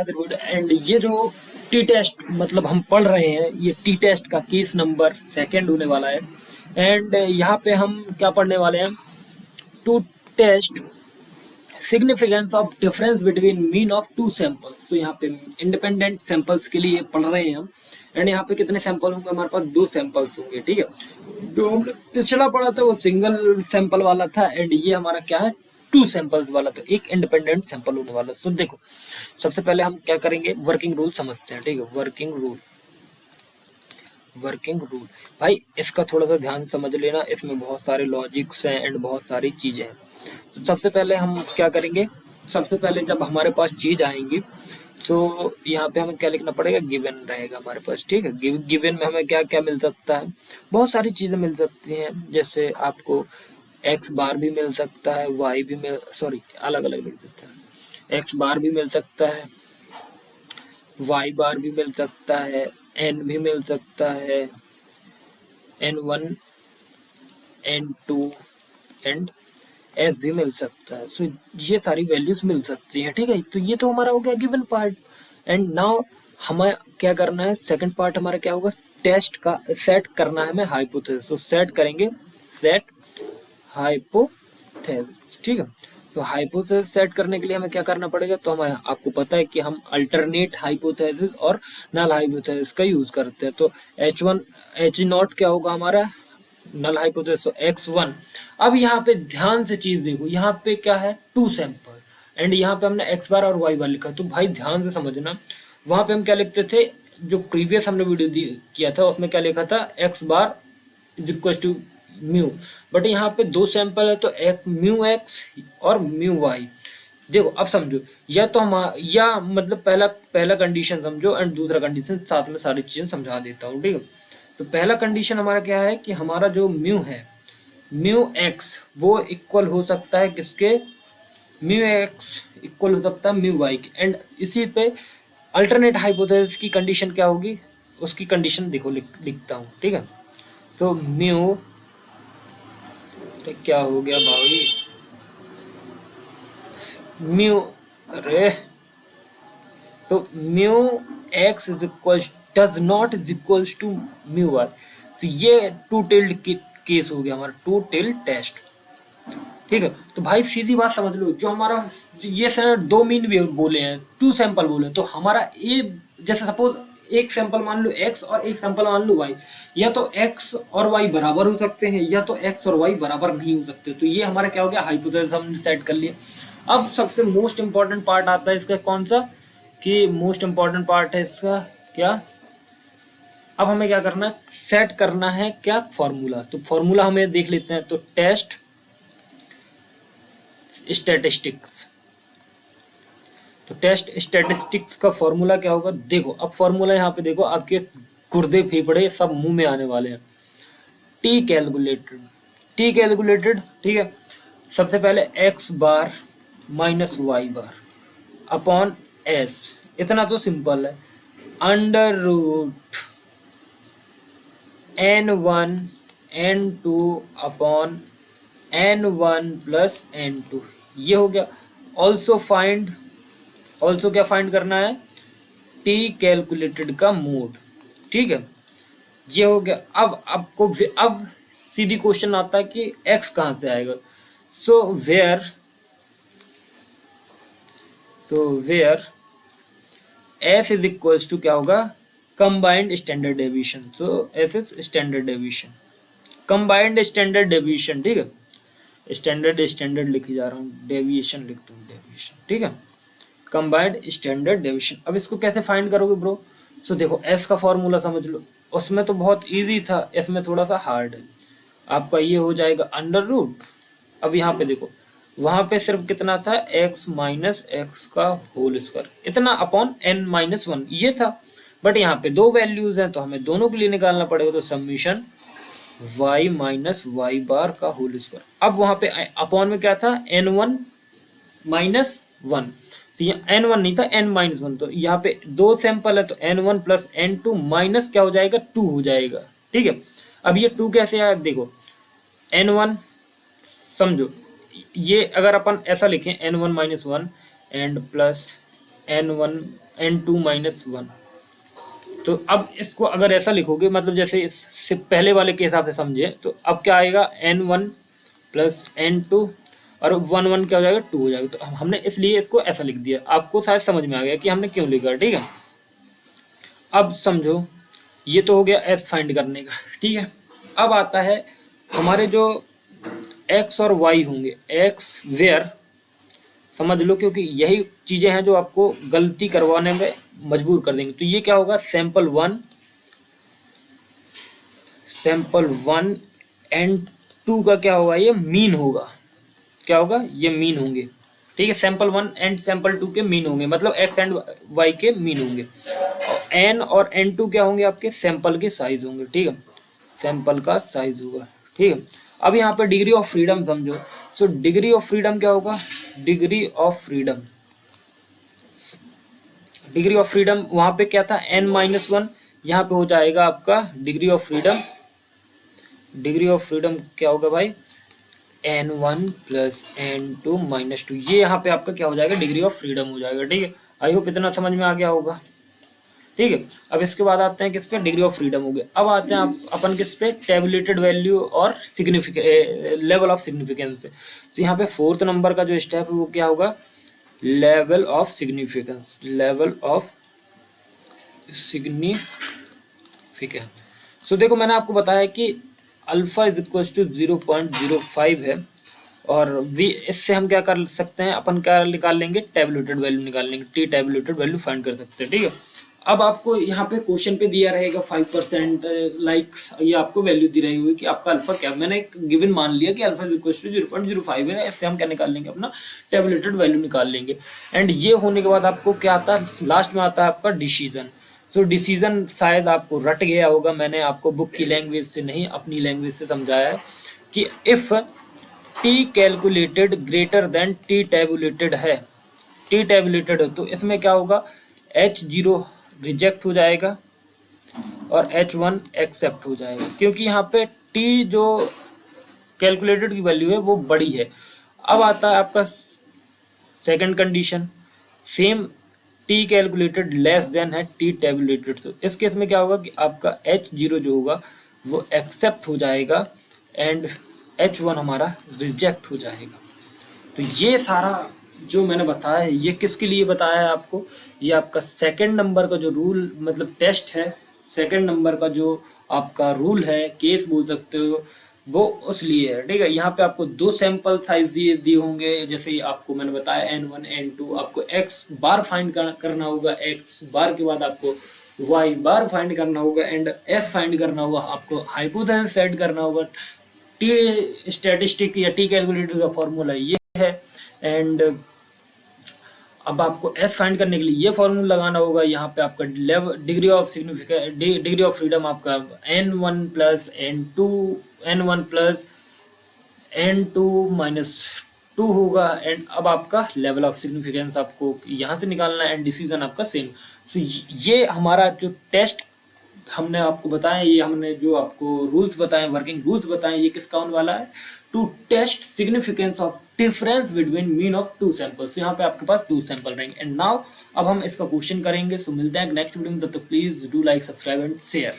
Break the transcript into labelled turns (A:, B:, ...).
A: Another video. And ये जो T test मतलब हम पढ़ रहे हैं, ये टी टेस्ट का केस नंबर 2 होने वाला है। एंड यहाँ पे हम क्या पढ़ने वाले हैं, to test significance of difference between mean of two samples. तो यहाँ पे इंडिपेंडेंट सैंपल्स के लिए पढ़ रहे हैं हम। एंड यहाँ पे कितने सैंपल होंगे, हमारे पास 2 सैंपल्स होंगे, ठीक है। जो हमने पिछला पढ़ा था वो सिंगल सैंपल वाला था, एंड ये हमारा क्या है, 2 सैंपल्स वाला, तो एक इंडिपेंडेंट सैंपल होने वाला। सो देखो, सबसे पहले हम क्या करेंगे, वर्किंग रूल समझते हैं, ठीक है। वर्किंग रूल भाई इसका थोड़ा सा ध्यान समझ लेना, इसमें बहुत सारे लॉजिक्स हैं एंड बहुत सारी चीजें हैं। तो सबसे पहले हम क्या करेंगे, सबसे पहले जब हमारे पास चीज आएंगी तो यहाँ पे हमें क्या लिखना पड़ेगा, गिवन रहेगा हमारे पास, ठीक है। गिवन में हमें क्या क्या मिल सकता है, बहुत सारी चीजें मिल सकती हैं। जैसे आपको एक्स बार भी मिल सकता है, वाई भी अलग अलग लिख देते हैं। एक्स बार भी मिल सकता है, वाई बार भी मिल सकता है, एन भी मिल सकता है, N1 N2 एंड एस भी मिल सकता है। सो ये सारी वैल्यूज मिल सकती हैं, ठीक है। तो ये तो हमारा हो गया गिवन पार्ट। एंड नाउ हमें क्या करना है, सेकंड पार्ट हमारा क्या होगा, टेस्ट का सेट करना है हमें हाइपोथेसिस। तो सेट करेंगे, सेट हाइपोथेसिस, ठीक है। तो हाइपोथेसिस सेट करने के लिए हमें क्या करना पड़ेगा, तो हमारे आपको पता है कि हम अल्टरनेट हाइपोथेसिस और नल हाइपोथेसिस का यूज करते हैं। तो H1 H0 क्या होगा हमारा, नल हाइपोथेसिस, तो X1। अब यहाँ पे ध्यान से चीज देखो, यहाँ पे क्या है, 2 सैंपल, एंड यहाँ पे हमने एक्स बार और वाई बार लिखा। तो भाई ध्यान से समझना, वहां पे हम क्या लिखते थे, जो प्रीवियस हमने वीडियो किया था उसमें क्या लिखा था, X bar is equal to mu. But यहाँ पे 2 सैंपल है, तो एक म्यू एक्स और म्यू वाई। देखो अब समझो, या तो हम या मतलब पहला कंडीशन समझो एंड दूसरा कंडीशन साथ में सारी चीजें समझा देता हूँ, ठीक है। तो पहला कंडीशन हमारा क्या है कि हमारा जो म्यू है, म्यू एक्स वो इक्वल हो सकता है किसके, म्यू एक्स इक्वल हो सकता है म्यू वाई के। एंड इसी पे अल्टरनेट हाइपोथेसिस की कंडीशन क्या होगी, उसकी कंडीशन देखो लिखता हूँ, ठीक है। तो म्यू क्या हो गया भाई, म्यू, अरे तो mu X is equal does not is equals to mu Y. तो ये टू टेल्ड केस हो गया हमारा, टू टेल्ड टेस्ट, ठीक है। तो भाई सीधी बात समझ लो, जो हमारा ये सर 2 मीन भी बोले हैं, 2 सैंपल बोले हैं, तो हमारा ए, जैसे सपोज एक सैंपल मान लो एक्स और एक सैंपल मान लो वाई, या तो एक्स और वाई बराबर हो सकते हैं या तो एक्स और वाई बराबर नहीं हो सकते। तो ये हमारा क्या हो गया, हाइपोथेसिस हमने सेट कर लिया। अब सबसे मोस्ट इंपॉर्टेंट पार्ट आता है इसका, कौन सा, कि मोस्ट इंपॉर्टेंट पार्ट है इसका क्या, अब हमें क्या करना है, सेट करना है क्या, फॉर्मूला। तो फॉर्मूला हमें देख लेते हैं। तो टेस्ट स्टैटिस्टिक्स, तो टेस्ट स्टैटिस्टिक्स का फॉर्मूला क्या होगा, देखो अब फॉर्मूला यहाँ पे देखो, आपके गुर्दे फेफड़े सब मुंह में आने वाले हैं। टी कैलकुलेटेड, टी कैलकुलेटेड, ठीक है। सबसे पहले x bar minus y bar upon s, इतना तो सिंपल है, under root N1 N2 upon N1 plus N2, ये हो गया। ऑल्सो फाइंड, ऑल्सो क्या फाइंड करना है, टी कैलकुलेटेड का मोड, ठीक है, ये हो गया। अब आपको अब सीधी क्वेश्चन आता है कि x कहाँ से आएगा। So where s is equals to क्या होगा, combined standard deviation. So s is standard deviation, combined standard deviation, ठीक है। स्टैंडर्ड लिखी जा रहा हूँ, डेविएशन लिख दूँ, डेविएशन, ठीक है, कंबाइंड स्टैंडर्ड डेविएशन। अब इसको कैसे फाइंड करोगे ब्रो, सो देखो s का फॉर्मूला समझ लो, उसमें तो बहुत इजी था, इसमें थोड़ा सा हार्ड है। आपका ये हो जाएगा अंडर रूट, अब यहाँ पे देखो, वहां पे सिर्फ कितना था, x माइनस एक्स का होल स्क्वायर, इतना अपॉन n माइनस 1 ये था। बट यहाँ पे 2 वैल्यूज हैं तो हमें दोनों के लिए निकालना पड़ेगा। तो समीशन y माइनस वाई बार का होल स्क्वायर, अब वहां पे अपॉन में क्या था, n1 माइनस 1, तो यहाँ n1 नहीं था, n माइनस 1, तो यहाँ पे 2 सैंपल है तो n1 प्लस n2 माइनस क्या हो जाएगा, 2 हो जाएगा, ठीक है। अब ये 2 कैसे आया, देखो n1 समझो, ये अगर अपन ऐसा लिखें n1 minus 1 and plus n1 n2 minus 1। तो अब इसको अगर ऐसा लिखोगे, मतलब जैसे इससे पहले वाले के हिसाब से समझे, तो अब क्या आएगा n1 प्लस n2 और 1 क्या हो जाएगा 2 हो जाएगा। तो हमने इसलिए इसको ऐसा लिख दिया। आपको शायद समझ में आ गया कि हमने क्यों लिखा, ठीक है। अब समझो, ये तो हो गया एस फाइंड करने का, ठीक है। अब आता है हमारे जो एक्स और वाई होंगे, एक्स वेयर, समझ लो, क्योंकि यही चीजें हैं जो आपको गलती करवाने में मजबूर कर देंगे। तो ये क्या होगा, सैंपल वन एंड टू का क्या होगा, ये मीन होगा। क्या होगा, ये मीन होंगे, ठीक है। सैंपल 1 एंड सैंपल 2 के मीन होंगे, मतलब एक्स एंड वाई के मीन होंगे। एन और एन टू क्या होंगे, आपके सैंपल के साइज होंगे, ठीक है। सैंपल का साइज होगा, ठीक है। अब यहाँ पे डिग्री ऑफ फ्रीडम समझो। सो डिग्री ऑफ फ्रीडम क्या होगा, डिग्री ऑफ फ्रीडम वहां पे क्या था, n-1, यहाँ पे हो जाएगा आपका डिग्री ऑफ फ्रीडम क्या होगा भाई, n1 प्लस n2 माइनस 2। ये यहाँ पे आपका क्या हो जाएगा, डिग्री ऑफ फ्रीडम हो जाएगा, ठीक है। आई होप इतना समझ में आ गया होगा, ठीक है। अब इसके बाद आते हैं किस पे, डिग्री ऑफ फ्रीडम हो गया। अब आते हैं अपन किस पे, टेबुलेटेड वैल्यू और लेवल ऑफ सिग्निफिकेंस पे। तो यहाँ पे 4th नंबर का जो स्टेप है वो क्या होगा, लेवल ऑफ सिग्निफिकेंस। सो देखो, मैंने आपको बताया कि अल्फा इज इक्वल टू 0.05 है, और वी इससे हम क्या कर सकते हैं, अपन क्या निकाल लेंगे, टेबुलेटेड वैल्यू निकाल लेंगे, टी टेबुलेटेड वैल्यू फाइंड कर सकते हैं, ठीक है। अब आपको यहाँ पे क्वेश्चन पे दिया रहेगा 5%, लाइक ये आपको वैल्यू दी रही हुई कि आपका अल्फा क्या, मैंने एक गिवन मान लिया कि अल्फा इज इक्वल टू 0.05 है। इससे हम क्या निकाल लेंगे, अपना टेबुलेटेड वैल्यू निकाल लेंगे। एंड ये होने के बाद आपको क्या आता है, लास्ट में आता है आपका डिसीजन। सो डिसीजन शायद आपको रट गया होगा, मैंने आपको बुक की लैंग्वेज से नहीं अपनी लैंग्वेज से समझाया है कि if T calculated greater than T tabulated है, टी टेबुलेटेड हो तो इसमें क्या होगा, H0 रिजेक्ट हो जाएगा और H1 एक्सेप्ट हो जाएगा, क्योंकि यहाँ पे T जो कैलकुलेटेड की वैल्यू है वो बड़ी है। अब आता है आपका second condition, same T calculated less than है T टेबुलेटेड। तो इस केस में क्या होगा कि आपका H0 जो होगा वो एक्सेप्ट हो जाएगा एंड H1 हमारा रिजेक्ट हो जाएगा। तो ये सारा जो मैंने बताया है, ये किसके लिए बताया है आपको, ये आपका सेकंड नंबर का जो रूल, मतलब टेस्ट है, सेकंड नंबर का जो आपका रूल है, केस बोल सकते हो, वो उस लिए है, ठीक है। यहाँ पे आपको 2 सैंपल साइज दिए होंगे, जैसे आपको मैंने बताया n1 n2, आपको x बार फाइंड करना होगा, x बार के बाद आपको y बार फाइंड करना होगा एंड s फाइंड करना होगा, आपको हाइपोथेसिस सेट करना होगा। टी स्टैटिस्टिक या टी कैलकुलेटर का फॉर्मूला ये है। एंड अब आपको एस फाइंड करने के लिए ये फॉर्मूला लगाना होगा। यहाँ पे आपका degree of significance, degree of freedom आपका n1 plus n1 plus n2 minus 2 होगा। एंड अब आपका लेवल ऑफ सिग्निफिकेंस आपको यहाँ से निकालना है एंड डिसीजन आपका सेम। सो ये हमारा जो टेस्ट हमने आपको बताया, ये हमने जो आपको रूल्स बताए, वर्किंग रूल्स बताए, ये किसका होने वाला है, to test significance of difference between mean of 2 samples. यहाँ पे आपके पास 2 सैंपल रहेंगे। एंड नाउ अब हम इसका क्वेश्चन करेंगे। सो मिलते हैं नेक्स्ट वीडियो में, तब तक please do like, subscribe and share.